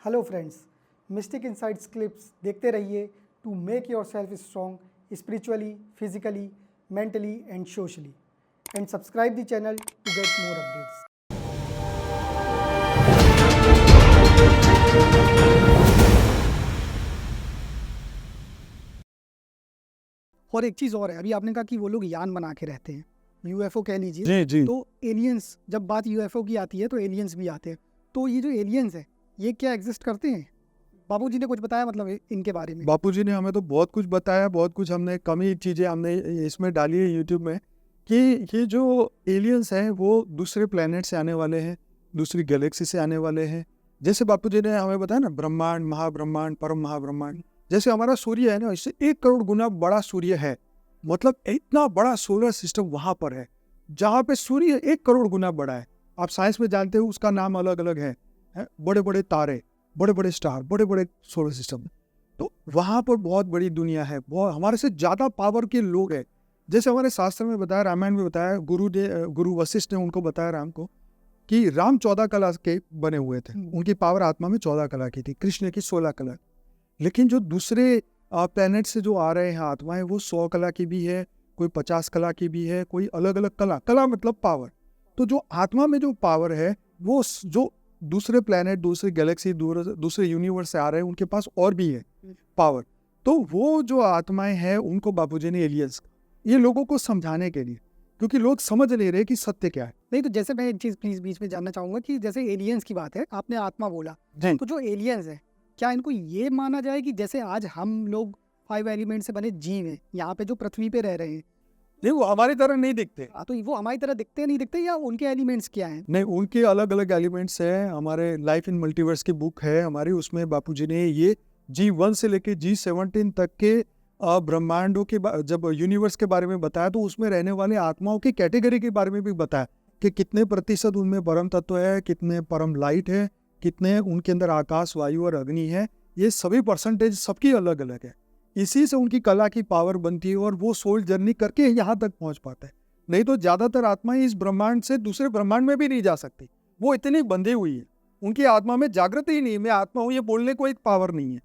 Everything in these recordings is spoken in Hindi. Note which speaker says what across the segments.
Speaker 1: Hello friends, mystic insights clips देखते रहिए to make your self strong spiritually, physically, mentally and socially, and subscribe the channel to get more updates. और एक चीज़ और है, अभी आपने कहा कि वो लोग यान बना के रहते हैं, यूएफओ कह लीजिए।
Speaker 2: जी जी
Speaker 1: तो एलियंस, जब बात यूएफओ की आती है तो एलियंस भी आते हैं। तो ये जो एलियंस है, ये क्या एग्जिस्ट करते हैं? बाबूजी ने कुछ बताया मतलब इनके बारे में?
Speaker 2: बापूजी ने हमें तो बहुत कुछ बताया, बहुत कुछ हमने कम ही चीज़ें हमने इसमें डाली है यूट्यूब में कि ये जो एलियंस हैं वो दूसरे प्लेनेट से आने वाले हैं, दूसरी गैलेक्सी से आने वाले हैं। जैसे बापूजी ने हमें बताया ना, ब्रह्मांड, महाब्रह्मांड, परम महाब्रह्मांड, जैसे हमारा सूर्य है ना, इससे 1 करोड़ गुना बड़ा सूर्य है। मतलब इतना बड़ा सोलर सिस्टम वहाँ पर है जहाँ पे सूर्य 1 करोड़ गुना बड़ा है। आप साइंस में जानते हो उसका नाम अलग अलग है, बड़े बड़े तारे, बड़े बड़े स्टार, बड़े बड़े सोलर सिस्टम। तो वहाँ पर बहुत बड़ी दुनिया है, बहुत हमारे से ज़्यादा पावर के लोग हैं। जैसे हमारे शास्त्र में बताया, रामायण में बताया, गुरु वशिष्ठ ने उनको बताया राम को कि राम 14 कला के बने हुए थे। उनकी पावर आत्मा में 14 कला की थी, कृष्ण की 16 कला। लेकिन जो दूसरे प्लेनेट से जो आ रहे हैं आत्माएं, वो 100 कला की भी है, कोई 50 कला की भी है, कोई अलग अलग कला मतलब पावर। तो जो आत्मा में जो पावर है, वो जो दूसरे प्लेनेट, दूसरे गैलेक्सी, दूसरे यूनिवर्स से आ रहे हैं, उनके पास और भी है पावर। तो वो जो आत्माएं हैं, उनको बापूजी ने एलियंस, ये लोगों को समझाने के लिए, क्योंकि लोग समझ नहीं रहे कि सत्य क्या है।
Speaker 1: नहीं, तो जैसे मैं एक चीज़ प्लीज बीच में जानना चाहूँगा कि जैसे एलियंस की बात है, आपने आत्मा बोला, तो जो एलियंस है, क्या इनको ये माना जाए कि जैसे आज हम लोग 5 एलिमेंट से बने जीव हैं, यहाँ पे जो पृथ्वी पे रह रहे हैं,
Speaker 2: नहीं, वो हमारी तरह नहीं दिखते।
Speaker 1: तो वो हमारी तरह दिखते नहीं दिखते, या उनके एलिमेंट्स क्या हैं?
Speaker 2: नहीं, उनके अलग अलग एलिमेंट्स हैं। हमारे लाइफ इन मल्टीवर्स की बुक है हमारी, उसमें बापूजी ने ये G1 से लेके G17 तक के ब्रह्मांडों के जब यूनिवर्स के बारे में बताया, तो उसमें रहने वाले आत्माओं की कैटेगरी के बारे में भी बताया कि कितने प्रतिशत उनमें परम तत्व है, कितने परम लाइट है, कितने उनके अंदर आकाश, वायु और अग्नि है। ये सभी परसेंटेज सबकी अलग अलग है। इसी से उनकी कला की पावर बनती है और वो सोल जर्नी करके यहाँ तक पहुँच पाता है। नहीं तो ज्यादातर आत्माएं इस ब्रह्मांड से दूसरे ब्रह्मांड में भी नहीं जा सकती, वो इतनी बंधी हुई है, उनकी आत्मा में जागृति ही नहीं है। मैं आत्मा हूं ये बोलने को एक पावर नहीं है।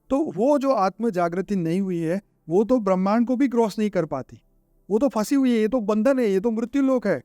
Speaker 2: तो वो जो आत्मा जागृति नहीं हुई है, वो तो ब्रह्मांड को भी क्रॉस नहीं कर पाती, वो तो फंसी हुई है। ये तो बंधन है, ये तो मृत्यु लोक है।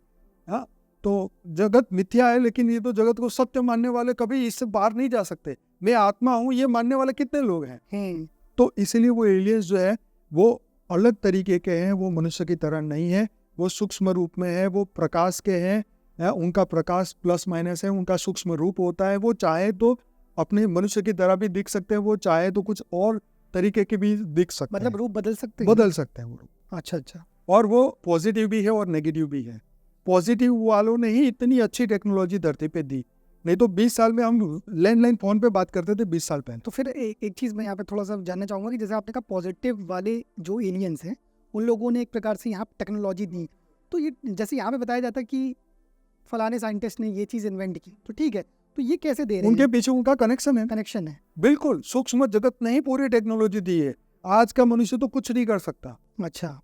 Speaker 2: हाँ, तो जगत मिथ्या है, लेकिन ये तो जगत को सत्य मानने वाले कभी इससे बाहर नहीं जा सकते। मैं आत्मा हूँ ये मानने वाले कितने लोग हैं? तो इसीलिए वो एलियंस जो है वो अलग तरीके के हैं, वो मनुष्य की तरह नहीं है, वो सूक्ष्म रूप में है, वो प्रकाश के हैं। उनका प्रकाश प्लस माइनस है, उनका सूक्ष्म रूप होता है। वो चाहे तो अपने मनुष्य की तरह भी दिख सकते हैं, वो चाहे तो कुछ और तरीके के भी दिख सकते हैं,
Speaker 1: मतलब रूप बदल सकते हैं?
Speaker 2: बदल सकते हैं वो रूप।
Speaker 1: अच्छा।
Speaker 2: और वो पॉजिटिव भी है और नेगेटिव भी है। पॉजिटिव वालों ने ही इतनी अच्छी टेक्नोलॉजी धरती पे दी, नहीं तो 20 साल में हम लैंडलाइन फोन पे बात करते थे 20 साल पहले।
Speaker 1: तो फिर एक चीज़ मैं यहाँ पे थोड़ा सा जानना चाहूँगा कि जैसे आपने कहा पॉजिटिव वाले जो एलियंस हैं, उन लोगों ने एक प्रकार से यहाँ टेक्नोलॉजी दी, तो ये जैसे यहाँ पे बताया जाता है कि फलाने साइंटिस्ट ने ये चीज़ इन्वेंट की, तो ठीक है, तो ये कैसे दे रहे हैं?
Speaker 2: उनके पीछे उनका कनेक्शन है। बिल्कुल, सूक्ष्म जगत ने ही पूरी टेक्नोलॉजी दी है। आज का मनुष्य तो कुछ नहीं कर सकता।
Speaker 1: अच्छा,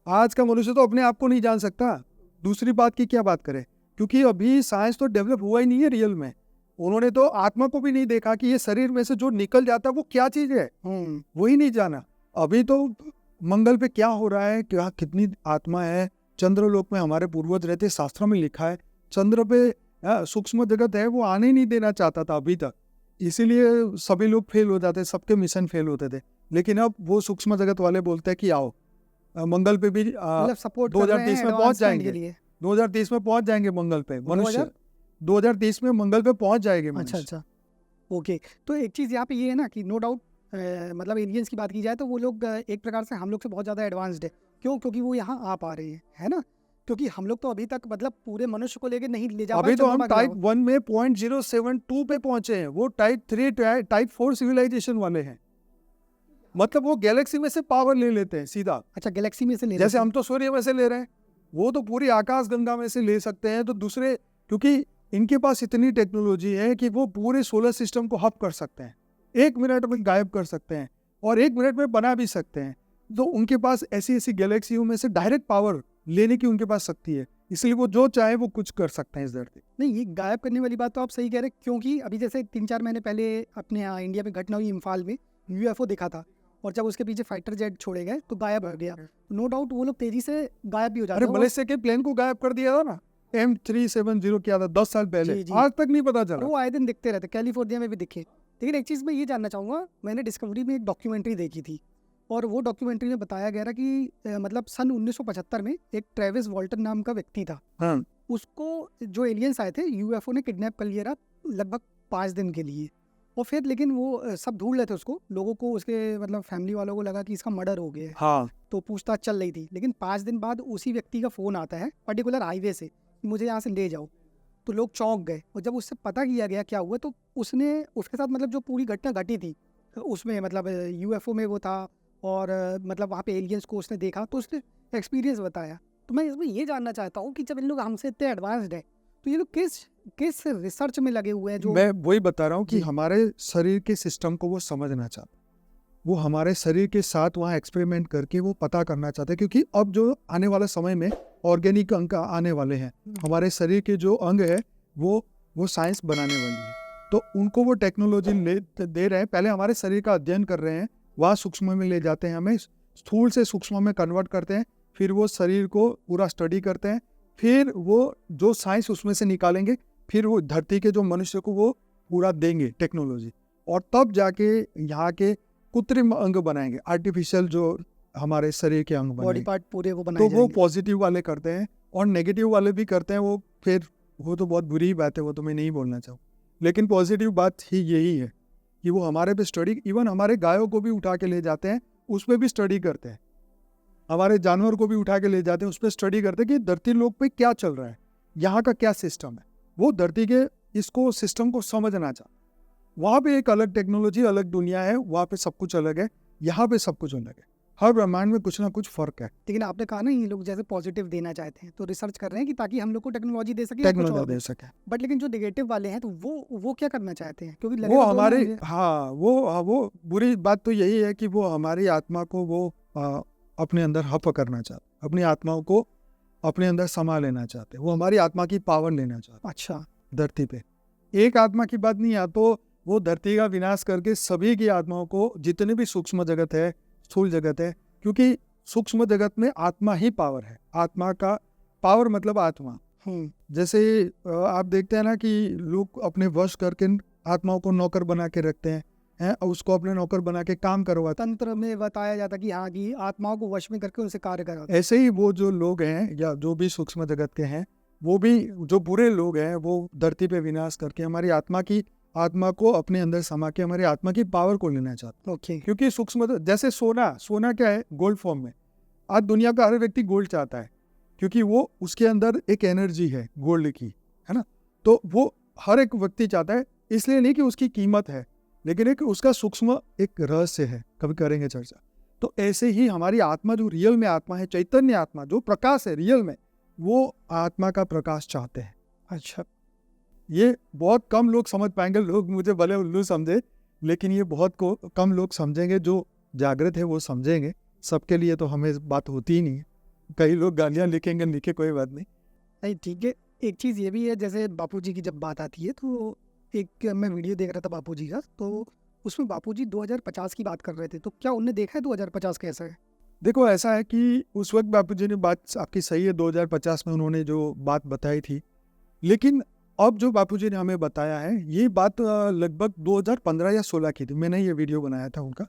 Speaker 2: आज का मनुष्य तो अपने आप को नहीं जान सकता, दूसरी बात की क्या बात करें, क्योंकि अभी साइंस तो डेवलप हुआ ही नहीं है रियल में। उन्होंने तो आत्मा को भी नहीं देखा कि ये शरीर में से जो निकल जाता है वो क्या चीज है, वही नहीं जाना। अभी तो मंगल पे क्या हो रहा है, क्या कितनी आत्मा है, चंद्रलोक में हमारे पूर्वज रहते, शास्त्रों में लिखा है। चंद्र पे सूक्ष्म जगत है, वो आने ही नहीं देना चाहता था अभी तक, इसीलिए सभी लोग फेल हो जाते, सबके मिशन फेल होते थे। लेकिन अब वो सूक्ष्म जगत वाले बोलते हैं कि आओ मंगल पे भी
Speaker 1: सपोर्ट
Speaker 2: 2030 में पहुंच जाएंगे, 2030 में पहुंच जाएंगे मंगल पे। मनुष्य 2030 में मंगल पे पहुंच जाएंगे।
Speaker 1: अच्छा, ओके। तो एक चीज़ यहाँ पे ये है ना कि नो डाउट, मतलब एलियंस की बात की जाए तो वो लोग एक प्रकार से हम लोग से बहुत ज़्यादा एडवांस्ड है। क्यों? क्योंकि वो यहाँ आ पा रहे हैं, है ना? क्योंकि हम लोग तो अभी तक मतलब पूरे मनुष्य को लेके नहीं ले जा पाए।
Speaker 2: अभी तो हम टाइप 1 में 0.072 पे पहुंचे हैं, वो टाइप 3 टाइप 4 सिविलाइजेशन वाले हैं। मतलब वो गैलेक्सी में से पावर ले लेते हैं सीधा।
Speaker 1: अच्छा, गैलेक्सी में से ले,
Speaker 2: जैसे हम तो सूर्य में से ले रहे हैं, वो तो पूरी आकाश गंगा में से ले सकते हैं। तो दूसरे, क्योंकि इनके पास इतनी टेक्नोलॉजी है कि वो पूरे सोलर सिस्टम को हब कर सकते हैं, 1 मिनट में गायब कर सकते हैं और 1 मिनट में बना भी सकते हैं। तो उनके पास ऐसी ऐसी गैलेक्सियों में से डायरेक्ट पावर लेने की उनके पास शक्ति है। इसलिए वो जो चाहे वो कुछ कर सकते हैं इस धरती।
Speaker 1: नहीं, ये गायब करने वाली बात तो आप सही कह रहे हैं, क्योंकि अभी जैसे 3-4 महीने पहले अपने यहाँ इंडिया में घटना हुई, इम्फाल में यूएफओ देखा था, और जब उसके पीछे फाइटर जेट छोड़े गए तो गायब हो गया। नो डाउट वो लोग तेजी से गायब भी हो जाते
Speaker 2: अरे
Speaker 1: हैं। और
Speaker 2: मलेशिया के प्लेन को गायब कर दिया था ना, M370 किया था 10 साल पहले,
Speaker 1: जी, जी।
Speaker 2: आज तक नहीं पता चला।
Speaker 1: वो आए दिन दिखते रहते, कैलिफोर्निया में भी दिखे। लेकिन एक चीज़ मैं ये जानना चाहूँगा, मैंने डिस्कवरी में एक डॉक्यूमेंट्री देखी थी, और वो डॉक्यूमेंट्री में बताया गया था कि मतलब सन 1975 में एक ट्रेविस वॉल्टन नाम का व्यक्ति था,
Speaker 2: हाँ,
Speaker 1: उसको जो एलियंस आए थे यूएफओ ने किडनैप कर लिया था लगभग 5 दिन के लिए। और फिर लेकिन वो सब ढूंढ रहे थे उसको, लोगों को, उसके मतलब फैमिली वालों को लगा कि इसका मर्डर हो गया है,
Speaker 2: हाँ,
Speaker 1: तो पूछताछ चल रही थी। लेकिन 5 दिन बाद उसी व्यक्ति का फ़ोन आता है पर्टिकुलर हाईवे से कि मुझे यहाँ से ले जाओ। तो लोग चौंक गए, और जब उससे पता किया गया क्या हुआ, तो उसने उसके साथ मतलब जो पूरी घटना घटी थी उसमें मतलब यूएफओ में वो था, और मतलब वहाँ पे एलियंस को उसने देखा, तो उसने एक्सपीरियंस बताया। तो मैं इसमें ये जानना चाहता हूँ कि जब इन लोग हमसे इतने एडवांस्ड है, तो ये लोग किस किस रिसर्च में लगे हुए हैं जो
Speaker 2: मैं वही बता रहा हूँ कि
Speaker 1: जी।
Speaker 2: हमारे शरीर के सिस्टम को वो समझना चाहते, वो हमारे शरीर के साथ वहाँ एक्सपेरिमेंट करके वो पता करना चाहते हैं, क्योंकि अब जो आने वाले समय में ऑर्गेनिक अंग आने वाले हैं, हमारे शरीर के जो अंग है वो साइंस बनाने वाली है, तो उनको वो टेक्नोलॉजी दे रहे हैं। पहले हमारे शरीर का अध्ययन कर रहे हैं, वहाँ सूक्ष्म में ले जाते हैं, हमें स्थूल से सूक्ष्म में कन्वर्ट करते हैं, फिर वो शरीर को पूरा स्टडी करते हैं, फिर वो जो साइंस उसमें से निकालेंगे, फिर वो धरती के जो मनुष्य को वो पूरा देंगे टेक्नोलॉजी, और तब जाके यहाँ के कृत्रिम अंग बनाएंगे, आर्टिफिशियल जो हमारे शरीर के अंग
Speaker 1: बॉडी
Speaker 2: बनाएंगे।
Speaker 1: पार्ट पूरे वो
Speaker 2: तो
Speaker 1: बनाए
Speaker 2: वो
Speaker 1: जाएंगे।
Speaker 2: पॉजिटिव वाले करते हैं और नेगेटिव वाले भी करते हैं, वो फिर वो तो बहुत बुरी बात है, वो तो मैं नहीं बोलना चाहूँ, लेकिन पॉजिटिव बात ही यही है कि वो हमारे पे स्टडी, इवन हमारे गायों को भी उठा के ले जाते हैं, उस पर भी स्टडी करते हैं, हमारे जानवर को भी उठा के ले जाते हैं, उस पर स्टडी करते हैं कि धरती लोक पे क्या चल रहा है, यहाँ का क्या सिस्टम है, वो धरती के इसको सिस्टम को समझना चाहते। वहाँ पे एक अलग टेक्नोलॉजी, अलग दुनिया है, वहाँ पे सब कुछ अलग है, यहाँ पे सब कुछ अलग है, हर ब्रह्मांड में कुछ ना कुछ फर्क है।
Speaker 1: लेकिन आपने कहा ना ये लोग जैसे पॉजिटिव देना चाहते हैं, तो रिसर्च कर रहे हैं कि ताकि हम लोग को टेक्नोलॉजी दे सके या कुछ
Speaker 2: टेक्नोलॉजी
Speaker 1: और
Speaker 2: दे सके।
Speaker 1: बट लेकिन जो नेगेटिव वाले हैं तो वो क्या करना चाहते हैं, क्योंकि लगे
Speaker 2: वो
Speaker 1: तो दोनों
Speaker 2: हमारे,
Speaker 1: होंगे।
Speaker 2: हाँ, वो बुरी बात तो यही है कि वो हमारी आत्मा को वो अपने अंदर हप करना चाहते, अपनी आत्माओं को अपने अंदर समा लेना चाहते, वो हमारी आत्मा की पावर लेना चाहते
Speaker 1: अच्छा,
Speaker 2: धरती पे। एक आत्मा की बात नहीं, या तो वो धरती का विनाश करके सभी की आत्माओं को, जितने भी सूक्ष्म जगत है, स्थूल जगत है, क्योंकि सूक्ष्म जगत में आत्मा ही पावर है, आत्मा का पावर मतलब आत्मा। जैसे आप देखते हैं ना कि लोग अपने वश करके आत्माओं को नौकर बना के रखते हैं, उसको अपने नौकर बना के काम करवाते
Speaker 1: तंत्र में बताया जाता कि हाँ कि आत्माओं को वश में करके उनसे कार्य कराते।
Speaker 2: ऐसे ही वो जो लोग हैं या जो भी सूक्ष्म जगत के हैं, वो भी जो बुरे लोग हैं, वो धरती पे विनाश करके हमारी आत्मा को अपने अंदर समा के हमारी आत्मा की पावर को लेना चाहते।
Speaker 1: ओके,
Speaker 2: क्योंकि सूक्ष्म, जैसे सोना क्या है, गोल्ड फॉर्म में। आज दुनिया का हर व्यक्ति गोल्ड चाहता है, क्योंकि वो उसके अंदर एक एनर्जी है गोल्ड की, है ना, तो वो हर एक व्यक्ति चाहता है, इसलिए नहीं कि उसकी कीमत है, लेकिन एक उसका सूक्ष्म एक रहस्य है, कभी करेंगे चर्चा। तो ऐसे ही हमारी आत्मा, जो रियल में आत्मा है, चैतन्य आत्मा, जो प्रकाश है रियल में, वो आत्मा का प्रकाश चाहते हैं।
Speaker 1: अच्छा,
Speaker 2: ये बहुत कम लोग समझ पाएंगे, लोग मुझे भले उल्लू समझे, लेकिन ये बहुत कम लोग समझेंगे, जो जागृत है वो समझेंगे, सबके लिए तो हमें बात होती ही नहीं है। कई लोग गालियाँ लिखेंगे, लिखे, कोई बात नहीं।
Speaker 1: नहीं ठीक है। एक चीज़ ये भी है, जैसे बापूजी की जब बात आती है तो एक मैं वीडियो देख रहा था बापूजी का, तो उसमें बापूजी 2050 की बात कर रहे थे, तो क्या उनने देखा है 2050 कैसा है?
Speaker 2: देखो, ऐसा है कि उस वक्त बापूजी ने बात आपकी सही है, 2050 में उन्होंने जो बात बताई थी, लेकिन अब जो बापूजी ने हमें बताया है, ये बात लगभग 2015 या 16 की थी, मैंने ये वीडियो बनाया था उनका।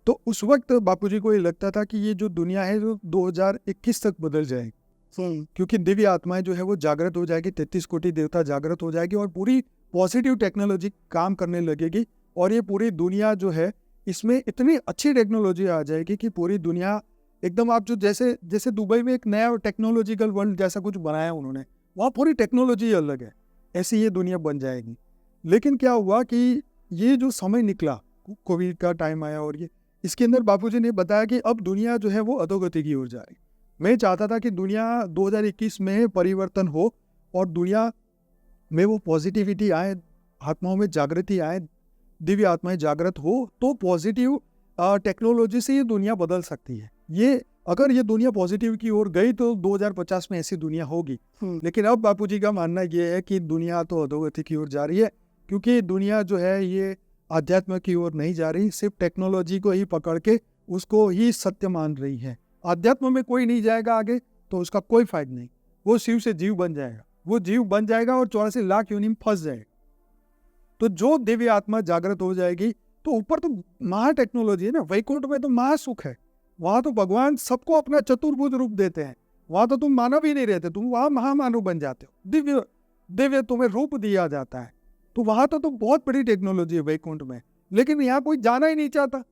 Speaker 2: तो उस वक्त बापूजी को ये लगता था कि ये जो दुनिया है जो 2021 तक बदल जाएगी, क्योंकि दिव्य आत्माएं जो है वो जागृत हो जाएगी, 33 कोटि देवता जागृत हो जाएगी, और पूरी पॉजिटिव टेक्नोलॉजी काम करने लगेगी, और ये पूरी दुनिया जो है इसमें इतनी अच्छी टेक्नोलॉजी आ जाएगी कि पूरी दुनिया एकदम, आप जो जैसे दुबई में एक नया टेक्नोलॉजिकल वर्ल्ड जैसा कुछ बनाया उन्होंने, वहाँ पूरी टेक्नोलॉजी अलग है, ऐसी ये दुनिया बन जाएगी। लेकिन क्या हुआ कि ये जो समय निकला, कोविड का टाइम आया, और ये इसके अंदर बापूजी ने बताया कि अब दुनिया जो है वो अधोगति की ओर जा रही। मैं चाहता था कि दुनिया 2021 में परिवर्तन हो, और दुनिया में वो पॉजिटिविटी आए, आत्माओं में जागृति आए, दिव्य आत्माएं जागृत हो, तो पॉजिटिव टेक्नोलॉजी से ये दुनिया बदल सकती है। ये अगर ये दुनिया पॉजिटिव की ओर गई तो 2050 में ऐसी दुनिया होगी। लेकिन अब बापूजी का मानना ये है कि दुनिया तो अधोगति की ओर जा रही है, क्योंकि दुनिया जो है ये आध्यात्म की ओर नहीं जा रही, सिर्फ टेक्नोलॉजी को ही पकड़ के उसको ही सत्य मान रही है। आध्यात्म में कोई नहीं जाएगा आगे तो उसका कोई फायदा नहीं। वो शिव से जीव बन जाएगा, वो जीव बन जाएगा और 84 लाख योनि में फंस जाएगा। तो जो दिव्य आत्मा जागृत हो जाएगी तो ऊपर तो महा टेक्नोलॉजी है ना, वैकुंठ में तो महासुख है। वहां तो भगवान सबको अपना चतुर्भुज रूप देते हैं। वहां तो तुम मानव ही नहीं रहते, तुम वहां महामानव बन जाते हो, दिव्य दिव्य तुम्हें रूप दिया जाता है। तो वहां तो बहुत बड़ी टेक्नोलॉजी है वैकुंठ में, लेकिन यहाँ कोई जाना ही नहीं चाहता।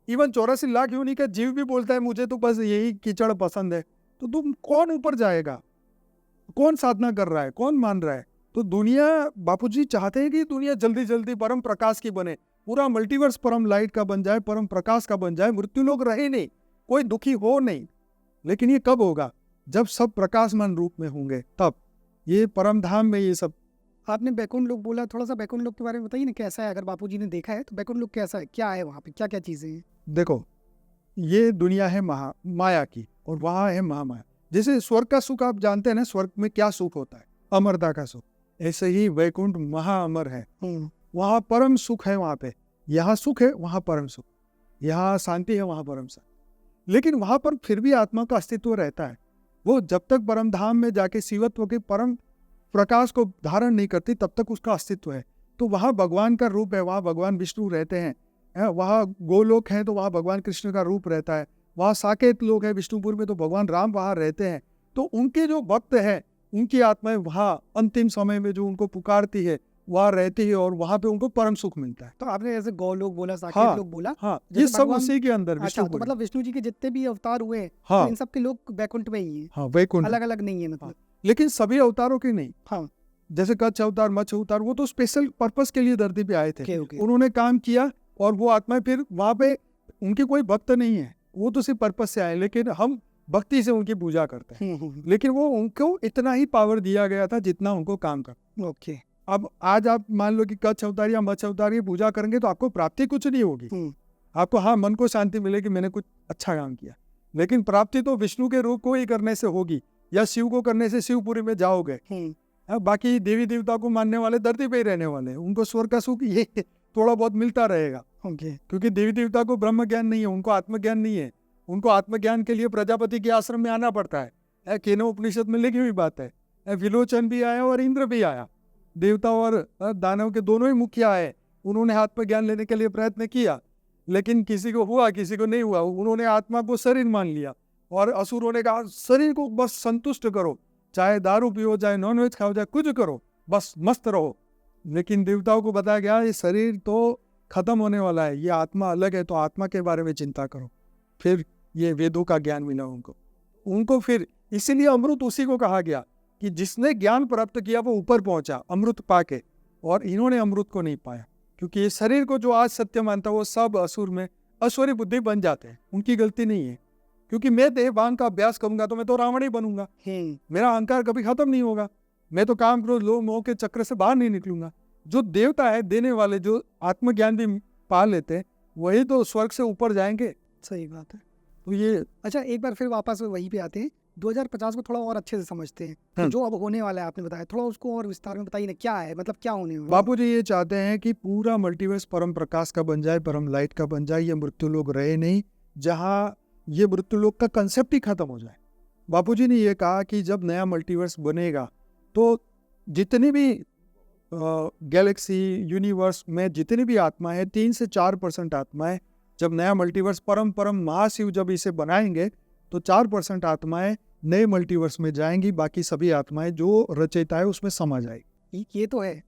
Speaker 2: इवन 84 लाख योनि का जीव भी बोलता है मुझे तो बस यही कीचड़ पसंद है। तो तुम कौन ऊपर जाएगा, कौन साधना कर रहा है, कौन मान रहा है? तो दुनिया, बापूजी चाहते हैं कि दुनिया जल्दी जल्दी परम प्रकाश की बने, पूरा मल्टीवर्स परम लाइट का बन जाए, परम प्रकाश का बन जाए, मृत्यु लोग रहे नहीं, कोई दुखी हो नहीं। लेकिन ये कब होगा? जब सब प्रकाशमान रूप में होंगे, तब ये परम धाम में ये सब।
Speaker 1: आपने बैकुंठ लोक बोला, थोड़ा सा बैकुंठ लोक के बारे में बताइए ना, कैसा है? अगर बापूजी ने देखा है तो बैकुंठ लोक कैसा है, क्या है वहाँ पे, क्या क्या चीजें हैं?
Speaker 2: देखो, ये दुनिया है माया की और वहां है महामाया। जैसे स्वर्ग का सुख आप जानते हैं ना, स्वर्ग में क्या सुख होता है, अमरता का सुख। ऐसे ही वैकुंठ महाअमर है, वहां परम सुख है। वहां पे यहाँ सुख है, वहां परम सुख, यहाँ शांति है, वहां परम शांति। लेकिन वहां पर फिर भी आत्मा का अस्तित्व रहता है। वो जब तक परम धाम में जाके शिवत्व के परम प्रकाश को धारण नहीं करती तब तक उसका अस्तित्व है। तो वहां भगवान का रूप है, वहां भगवान विष्णु रहते हैं। वहां गोलोक है तो वहां भगवान कृष्ण का रूप रहता है। वहां साकेत लोग है विष्णुपुर में तो भगवान राम वहां रहते हैं। तो उनके जो भक्त हैं, उनकी आत्माएं वहां अंतिम समय में जो उनको पुकारती है वहां रहती है और वहां पे उनको परम सुख मिलता है।
Speaker 1: तो आपने जैसे गौलोक बोला, साकेत लोक बोला,
Speaker 2: हाँ,
Speaker 1: जैसे
Speaker 2: ये सब
Speaker 1: भगवान-
Speaker 2: उसी के अंदर
Speaker 1: अच्छा, तो
Speaker 2: विष्णुपुर।
Speaker 1: मतलब विष्णु जी के जितने भी अवतार हुए हैं,
Speaker 2: हाँ,
Speaker 1: तो इन सब के लोग बैकुंठ में ही हैं,
Speaker 2: हाँ, वैकुंठ,
Speaker 1: अलग अलग नहीं है मतलब।
Speaker 2: लेकिन सभी अवतारों के नहीं।
Speaker 1: हाँ,
Speaker 2: जैसे कच्छ अवतार, मत्स्य अवतार, वो तो स्पेशल पर्पस के लिए धरती पे आए थे।
Speaker 1: ओके।
Speaker 2: उन्होंने काम किया और वो आत्माएं फिर वहां पे, उनके कोई भक्त नहीं है, वो तो सिर्फ पर्पस से आए। लेकिन हम भक्ति से उनकी पूजा करते हैं। लेकिन वो उनको इतना ही पावर दिया गया था जितना उनको काम कर।
Speaker 1: ओके।
Speaker 2: अब आज आप मान लो कि कच्छ अवतार या मत्स्य अवतार की पूजा करेंगे तो आपको प्राप्ति कुछ नहीं होगी। आपको हाँ मन को शांति मिलेगी, मैंने कुछ अच्छा काम किया, लेकिन प्राप्ति तो विष्णु के रूप को ही करने से होगी या शिव को करने से शिवपुरी में जाओगे। बाकी देवी देवता को मानने वाले धरती पे ही रहने वाले हैं, उनको स्वर्ग का सुख ये थोड़ा बहुत मिलता रहेगा। क्योंकि देवी देवता को ब्रह्म ज्ञान नहीं है, उनको आत्मज्ञान नहीं है। उनको आत्मज्ञान के लिए प्रजापति के आश्रम में आना पड़ता है। केनो उपनिषद में लिखी हुई बात है। विलोचन भी आया और इंद्र भी आया, देवता और दानव के दोनों ही मुखिया आए। उन्होंने आत्मज्ञान लेने के लिए प्रयत्न किया, लेकिन किसी को हुआ किसी को नहीं हुआ। उन्होंने आत्मा को शरीर मान लिया और असुरों ने कहा शरीर को बस संतुष्ट करो, चाहे दारू पियो, चाहे नॉनवेज खाओ, चाहे कुछ करो, बस मस्त रहो। लेकिन देवताओं को बताया गया ये शरीर तो खत्म होने वाला है, ये आत्मा अलग है, तो आत्मा के बारे में चिंता करो। फिर ये वेदों का ज्ञान मिला उनको फिर इसीलिए अमृत उसी को कहा गया कि जिसने ज्ञान प्राप्त किया वो ऊपर पहुंचा अमृत पाके, और इन्होंने अमृत को नहीं पाया। क्योंकि ये शरीर को जो आज सत्य मानता है वो सब असुर में ऐश्वर्य बुद्धि बन जाते हैं, उनकी गलती नहीं है। क्योंकि मैं देहभान का अभ्यास करूंगा तो मैं तो रावण ही बनूंगा, मेरा अहंकार कभी खत्म नहीं होगा, मैं तो काम क्रोध लोभ मोह के चक्र से बाहर नहीं निकलूंगा। जो देवता है देने वाले, जो आत्मज्ञान भी पा लेते हैं, वही तो स्वर्ग से ऊपर जाएंगे।
Speaker 1: सही बात है।
Speaker 2: तो ये
Speaker 1: अच्छा, एक बार फिर वापस वहीं पे आते हैं, 2050 को थोड़ा और अच्छे से समझते हैं। तो जो अब होने वाला है आपने बताया, थोड़ा उसको और विस्तार में बताइए ना, क्या है, मतलब क्या होने वाला है?
Speaker 2: बापूजी ये चाहते हैं कि पूरा मल्टीवर्स परम प्रकाश का बन जाए, परम लाइट का बन जाए, ये मृत्यु लोग रहे नहीं, जहाँ ये मृत्यु लोग का कंसेप्ट ही खत्म हो जाए। बापूजी ने ये कहा कि जब नया मल्टीवर्स बनेगा तो जितनी भी गैलेक्सी यूनिवर्स में जितनी भी आत्माएं हैं, 3 से 4% आत्माएं, जब नया मल्टीवर्स परम महाशिव जब इसे बनाएंगे तो 4% आत्माएं नए मल्टीवर्स में जाएंगी, बाकी सभी आत्माएं जो रचयिता है उसमें समा जाएगी।
Speaker 1: ये तो है,